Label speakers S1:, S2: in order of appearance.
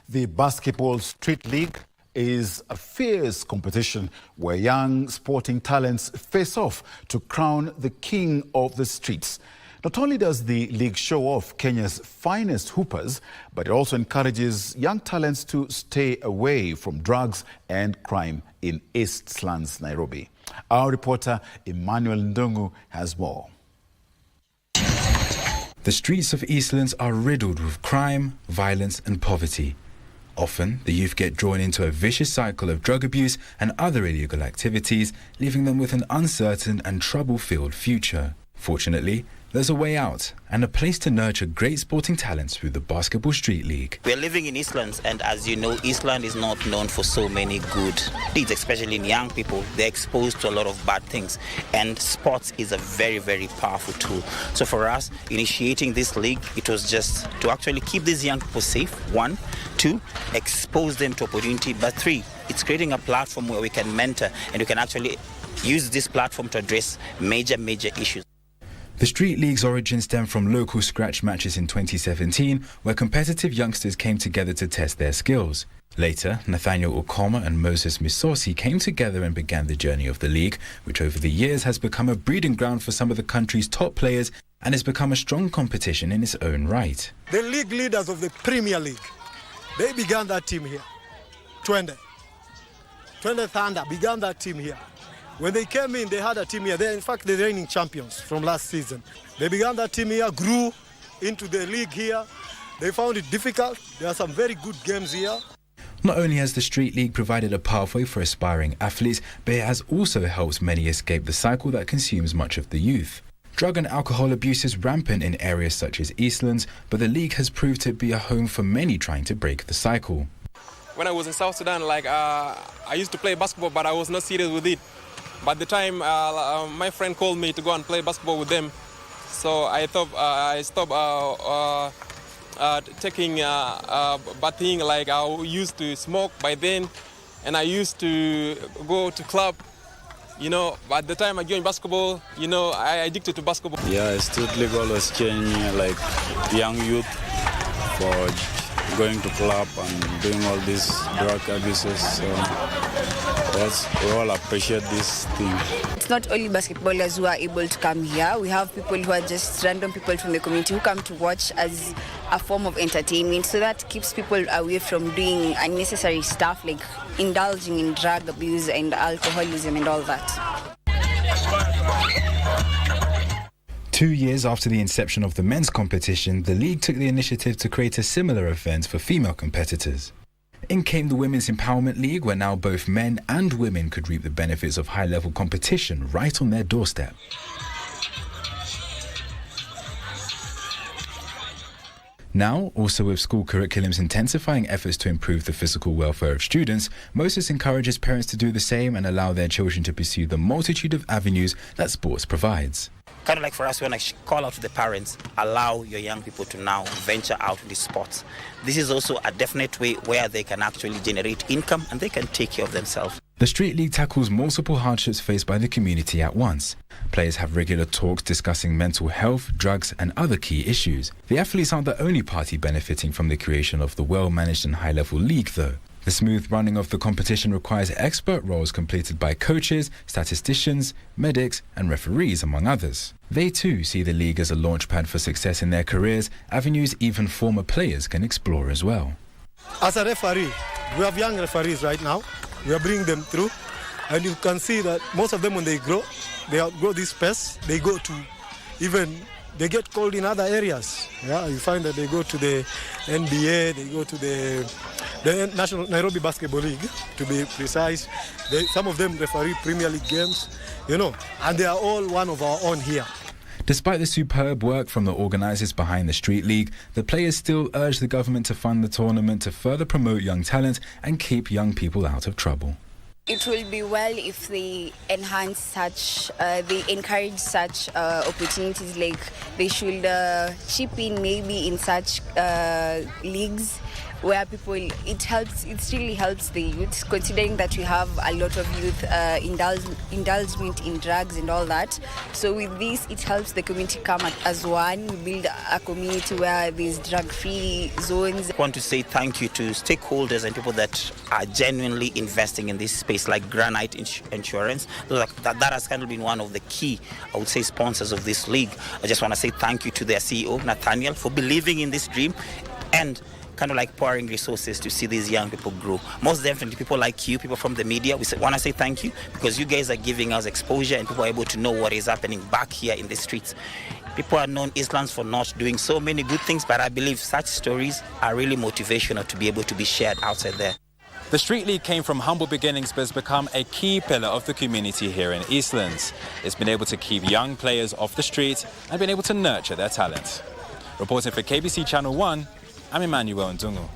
S1: The Basketball Street League is a fierce competition where young sporting talents face off to crown the king of the streets. Not only does the league show off Kenya's finest hoopers, but it also encourages young talents to stay away from drugs and crime in East Nairobi. Our reporter Immanuel Ndungu has more.
S2: The streets of Eastlands are riddled with crime, violence and poverty. Often, the youth get drawn into a vicious cycle of drug abuse and other illegal activities, leaving them with an uncertain and trouble-filled future. Fortunately, there's a way out and a place to nurture great sporting talents through the Basketball Street League.
S3: We're living in Eastlands, and as you know, Eastland is not known for so many good deeds, especially in young people. They're exposed to a lot of bad things, and sports is a very, very powerful tool. So for us, initiating this league, it was just to actually keep these young people safe, 1, 2, expose them to opportunity, but 3, it's creating a platform where we can mentor and we can actually use this platform to address major issues.
S2: The Street League's origins stem from local scratch matches in 2017, where competitive youngsters came together to test their skills. Later, Nathaniel Okoma and Moses Misosi came together and began the journey of the league, which over the years has become a breeding ground for some of the country's top players and has become a strong competition in its own right.
S4: The league leaders of the Premier League, they began that team here. 20 Thunder began that team here. When they came in, they had a team here. They're in fact the reigning champions from last season. They began that team here, grew into the league here. They found it difficult. There are some very good games here.
S2: Not only has the Street League provided a pathway for aspiring athletes, but it has also helped many escape the cycle that consumes much of the youth. Drug and alcohol abuse is rampant in areas such as Eastlands, but the league has proved to be a home for many trying to break the cycle.
S5: When I was in South Sudan, I used to play basketball, but I was not serious with it. By the time my friend called me to go and play basketball with them, so I thought I stopped taking bad thing. Like I used to smoke by then, and I used to go to club. You know, by the time I joined basketball, you know, I addicted to basketball.
S6: Yeah, Street League always change like young youth for going to club and doing all these drug abuses. So we all appreciate this thing.
S7: It's not only basketballers who are able to come here. We have people who are just random people from the community who come to watch as a form of entertainment. So that keeps people away from doing unnecessary stuff like indulging in drug abuse and alcoholism and all that.
S2: 2 years after the inception of the men's competition, the league took the initiative to create a similar event for female competitors. In came the Women's Empowerment League, where now both men and women could reap the benefits of high-level competition right on their doorstep. Now, also with school curriculums intensifying efforts to improve the physical welfare of students, Moses encourages parents to do the same and allow their children to pursue the multitude of avenues that sports provides.
S3: Kind of like for us, when I call out to the parents, allow your young people to now venture out in these sports. This is also a definite way where they can actually generate income and they can take care of themselves.
S2: The Street League tackles multiple hardships faced by the community at once. Players have regular talks discussing mental health, drugs and other key issues. The athletes aren't the only party benefiting from the creation of the well-managed and high-level league, though. The smooth running of the competition requires expert roles completed by coaches, statisticians, medics and referees, among others. They too see the league as a launchpad for success in their careers, avenues even former players can explore as well.
S4: As a referee, we have young referees right now. We are bringing them through, and you can see that most of them, when they grow, they outgrow this space. They go to they get called in other areas. Yeah, you find that they go to the NBA, they go to the National Nairobi Basketball League, to be precise. Some of them referee Premier League games, you know, and they are all one of our own here.
S2: Despite the superb work from the organisers behind the Street League, the players still urge the government to fund the tournament to further promote young talent and keep young people out of trouble.
S7: It will be well if they enhance they encourage such opportunities, like they should chip in maybe in such leagues where people, it really helps the youth, considering that we have a lot of youth indulgement in drugs and all that. So with this, it helps the community come as one. We build a community where there's drug-free zones.
S3: I want to say thank you to stakeholders and people that are genuinely investing in this space, like Granite Insurance. That has kind of been one of the key, I would say, sponsors of this league. I just want to say thank you to their CEO, Nathaniel, for believing in this dream and kind of like pouring resources to see these young people grow. Most definitely people like you, people from the media, we want to say thank you because you guys are giving us exposure and people are able to know what is happening back here in the streets. People are known Eastlands for not doing so many good things, but I believe such stories are really motivational to be able to be shared outside there.
S2: The Street League came from humble beginnings but has become a key pillar of the community here in Eastlands. It's been able to keep young players off the street and been able to nurture their talent. Reporting for KBC Channel 1, I'm Immanuel Ndungu.